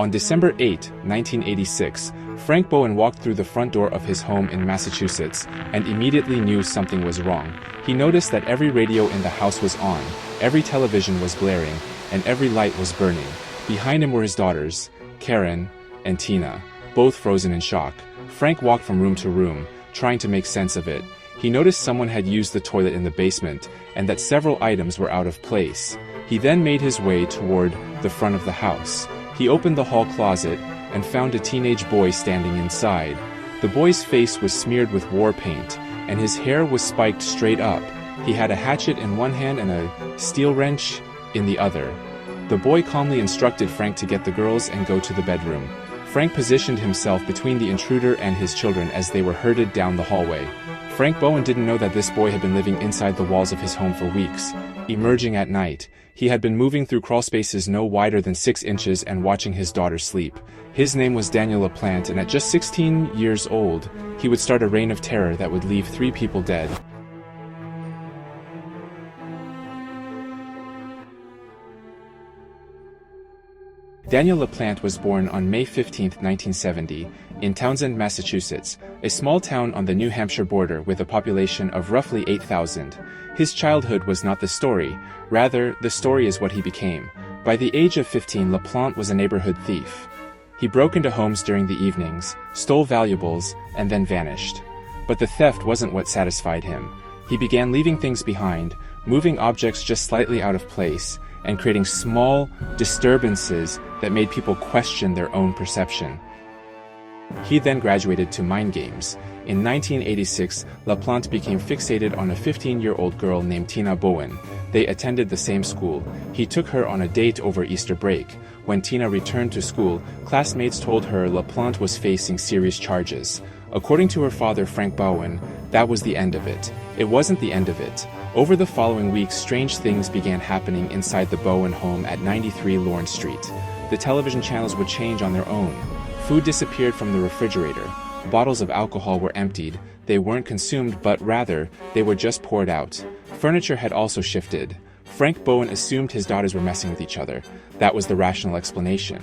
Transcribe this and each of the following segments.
On December 8, 1986, Frank Bowen walked through the front door of his home in Massachusetts and immediately knew something was wrong. He noticed that every radio in the house was on, every television was blaring, and every light was burning. Behind him were his daughters, Karen and Tina, both frozen in shock. Frank walked from room to room, trying to make sense of it. He noticed someone had used the toilet in the basement and that several items were out of place. He then made his way toward the front of the house. He opened the hall closet and found a teenage boy standing inside. The boy's face was smeared with war paint, and his hair was spiked straight up. He had a hatchet in one hand and a steel wrench in the other. The boy calmly instructed Frank to get the girls and go to the bedroom. Frank positioned himself between the intruder and his children as they were herded down the hallway. Frank Bowen didn't know that this boy had been living inside the walls of his home for weeks. Emerging at night, he had been moving through crawl spaces no wider than 6 inches and watching his daughter sleep. His name was Daniel LaPlante, and at just 16 years old, he would start a reign of terror that would leave 3 people dead. Daniel LaPlante was born on May 15, 1970, in Townsend, Massachusetts, a small town on the New Hampshire border with a population of roughly 8,000. His childhood was not the story, rather, the story is what he became. By the age of 15, LaPlante was a neighborhood thief. He broke into homes during the evenings, stole valuables, and then vanished. But the theft wasn't what satisfied him. He began leaving things behind, moving objects just slightly out of place, and creating small disturbances that made people question their own perception. He then graduated to mind games. In 1986, LaPlante became fixated on a 15-year-old girl named Tina Bowen. They attended the same school. He took her on a date over Easter break. When Tina returned to school, classmates told her LaPlante was facing serious charges. According to her father, Frank Bowen, that was the end of it. It wasn't the end of it. Over the following weeks, strange things began happening inside the Bowen home at 93 Lawrence Street. The television channels would change on their own. Food disappeared from the refrigerator. Bottles of alcohol were emptied. They weren't consumed, but rather, they were just poured out. Furniture had also shifted. Frank Bowen assumed his daughters were messing with each other. That was the rational explanation.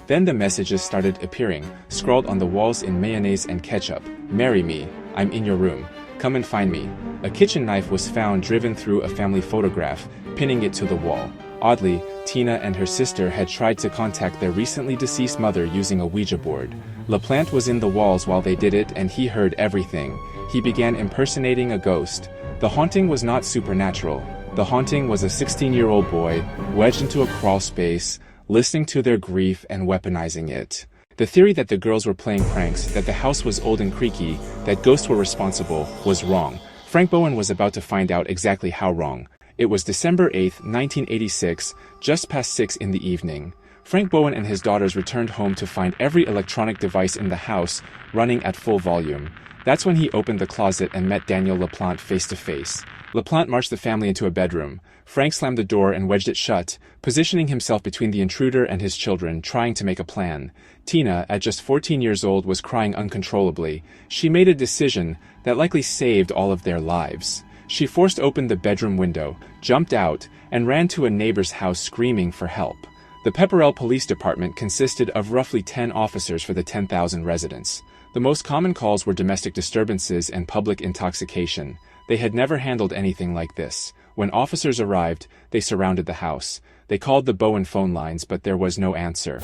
Then the messages started appearing, scrawled on the walls in mayonnaise and ketchup. "Marry me. I'm in your room. Come and find me." A kitchen knife was found driven through a family photograph, pinning it to the wall. Oddly, Tina and her sister had tried to contact their recently deceased mother using a Ouija board. LaPlante was in the walls while they did it, and he heard everything. He began impersonating a ghost. The haunting was not supernatural. The haunting was a 16-year-old boy, wedged into a crawl space, listening to their grief and weaponizing it. The theory that the girls were playing pranks, that the house was old and creaky, that ghosts were responsible, was wrong. Frank Bowen was about to find out exactly how wrong. It was December 8, 1986, just past 6 in the evening. Frank Bowen and his daughters returned home to find every electronic device in the house running at full volume. That's when he opened the closet and met Daniel LaPlante face to face. LaPlante marched the family into a bedroom. Frank slammed the door and wedged it shut, positioning himself between the intruder and his children, trying to make a plan. Tina, at just 14 years old, was crying uncontrollably. She made a decision that likely saved all of their lives. She forced open the bedroom window, jumped out, and ran to a neighbor's house screaming for help. The Pepperell Police Department consisted of roughly 10 officers for the 10,000 residents. The most common calls were domestic disturbances and public intoxication. They had never handled anything like this. When officers arrived, they surrounded the house. They called the Bowen phone lines, but there was no answer.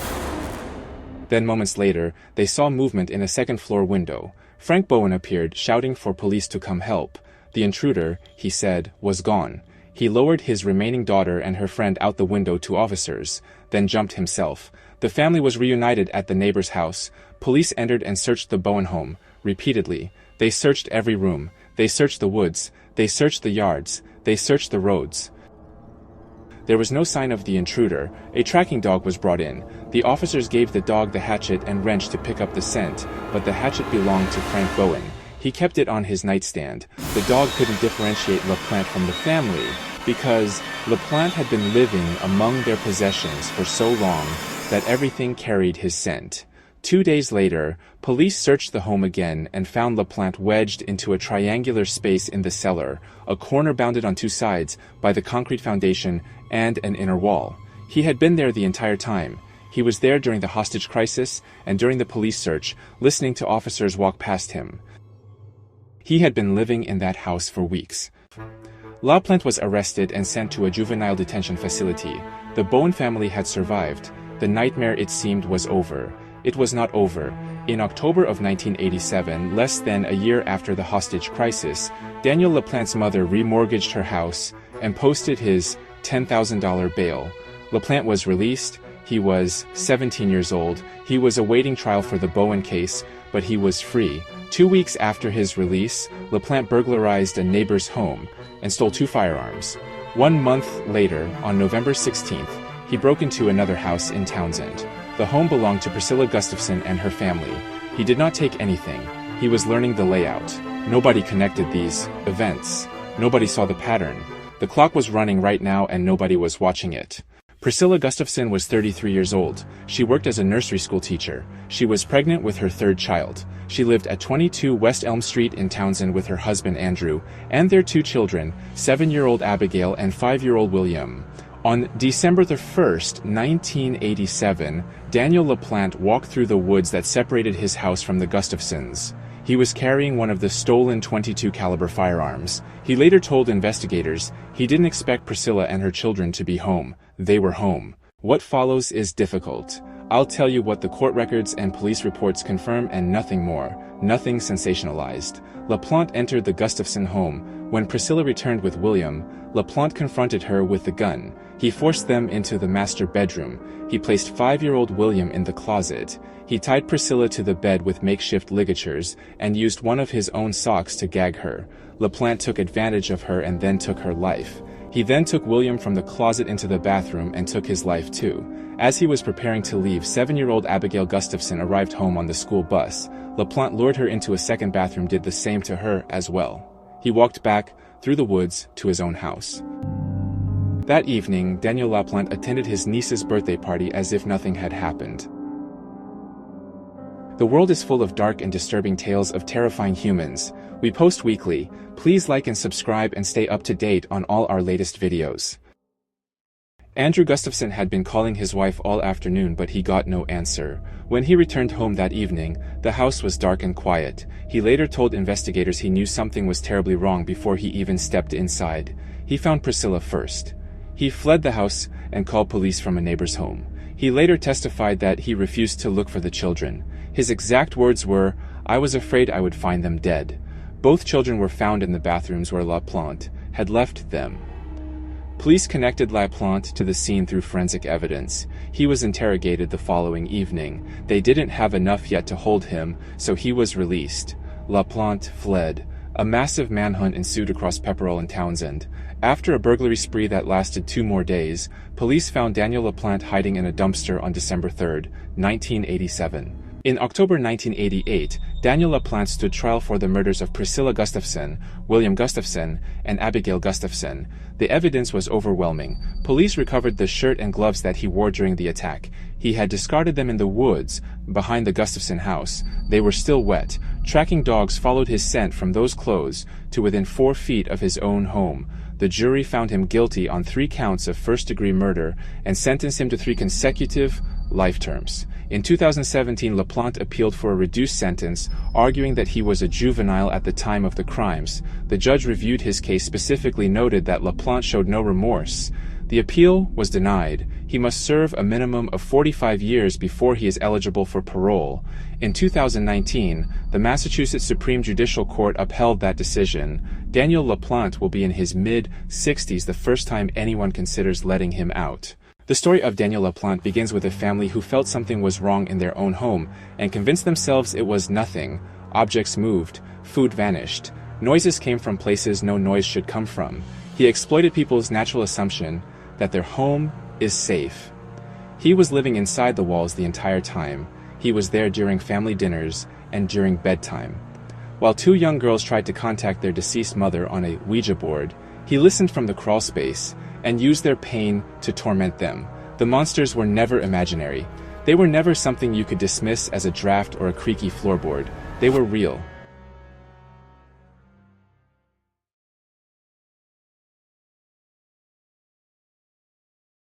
Then moments later, they saw movement in a second-floor window. Frank Bowen appeared, shouting for police to come help. The intruder, he said, was gone. He lowered his remaining daughter and her friend out the window to officers, then jumped himself. The family was reunited at the neighbor's house. Police entered and searched the Bowen home, repeatedly. They searched every room. They searched the woods. They searched the yards. They searched the roads. There was no sign of the intruder. A tracking dog was brought in. The officers gave the dog the hatchet and wrench to pick up the scent, but the hatchet belonged to Frank Bowen. He kept it on his nightstand. The dog couldn't differentiate LaPlante from the family because LaPlante had been living among their possessions for so long that everything carried his scent. 2 days later, police searched the home again and found LaPlante wedged into a triangular space in the cellar, a corner bounded on 2 sides by the concrete foundation and an inner wall. He had been there the entire time. He was there during the hostage crisis and during the police search, listening to officers walk past him. He had been living in that house for weeks. LaPlante was arrested and sent to a juvenile detention facility. The Bowen family had survived. The nightmare, it seemed, was over. It was not over. In October of 1987, less than a year after the hostage crisis, Daniel LaPlante's mother remortgaged her house and posted his $10,000 bail. LaPlante was released. He was 17 years old. He was awaiting trial for the Bowen case, but he was free. 2 weeks after his release, LaPlante burglarized a neighbor's home and stole 2 firearms. 1 month later, on November 16th, he broke into another house in Townsend. The home belonged to Priscilla Gustafson and her family. He did not take anything. He was learning the layout. Nobody connected these events. Nobody saw the pattern. The clock was running right now and nobody was watching it. Priscilla Gustafson was 33 years old. She worked as a nursery school teacher. She was pregnant with her 3rd child. She lived at 22 West Elm Street in Townsend with her husband Andrew and their 2 children, 7-year-old Abigail and 5-year-old William. On December 1st, 1987, Daniel LaPlante walked through the woods that separated his house from the Gustafsons. He was carrying one of the stolen .22 caliber firearms. He later told investigators he didn't expect Priscilla and her children to be home. They were home. What follows is difficult. I'll tell you what the court records and police reports confirm and nothing more. Nothing sensationalized. LaPlante entered the Gustafson home. When Priscilla returned with William, LaPlante confronted her with the gun. He forced them into the master bedroom. He placed 5-year-old William in the closet. He tied Priscilla to the bed with makeshift ligatures and used one of his own socks to gag her. LaPlante took advantage of her and then took her life. He then took William from the closet into the bathroom and took his life too. As he was preparing to leave, 7-year-old Abigail Gustafson arrived home on the school bus. LaPlante lured her into a second bathroom, did the same to her as well. He walked back through the woods to his own house. That evening, Daniel LaPlante attended his niece's birthday party as if nothing had happened. The world is full of dark and disturbing tales of terrifying humans. We post weekly. Please like and subscribe and stay up to date on all our latest videos. Andrew Gustafson had been calling his wife all afternoon, but he got no answer. When he returned home that evening, the house was dark and quiet. He later told investigators he knew something was terribly wrong before he even stepped inside. He found Priscilla first. He fled the house and called police from a neighbor's home. He later testified that he refused to look for the children. His exact words were, "I was afraid I would find them dead." Both children were found in the bathrooms where LaPlante had left them. Police connected LaPlante to the scene through forensic evidence. He was interrogated the following evening. They didn't have enough yet to hold him, so he was released. LaPlante fled. A massive manhunt ensued across Pepperell and Townsend. After a burglary spree that lasted 2 more days, police found Daniel LaPlante hiding in a dumpster on December 3, 1987. In October 1988, Daniel LaPlante stood trial for the murders of Priscilla Gustafson, William Gustafson, and Abigail Gustafson. The evidence was overwhelming. Police recovered the shirt and gloves that he wore during the attack. He had discarded them in the woods behind the Gustafson house. They were still wet. Tracking dogs followed his scent from those clothes to within 4 feet of his own home. The jury found him guilty on 3 counts of first-degree murder and sentenced him to 3 consecutive life terms. In 2017, LaPlante appealed for a reduced sentence, arguing that he was a juvenile at the time of the crimes. The judge reviewed his case, specifically noted that LaPlante showed no remorse. The appeal was denied. He must serve a minimum of 45 years before he is eligible for parole. In 2019, the Massachusetts Supreme Judicial Court upheld that decision. Daniel LaPlante will be in his mid-60s the first time anyone considers letting him out. The story of Daniel LaPlante begins with a family who felt something was wrong in their own home and convinced themselves it was nothing. Objects moved, food vanished, noises came from places no noise should come from. He exploited people's natural assumption that their home is safe. He was living inside the walls the entire time. He was there during family dinners and during bedtime. While 2 young girls tried to contact their deceased mother on a Ouija board, he listened from the crawl space and used their pain to torment them. The monsters were never imaginary. They were never something you could dismiss as a draft or a creaky floorboard. They were real.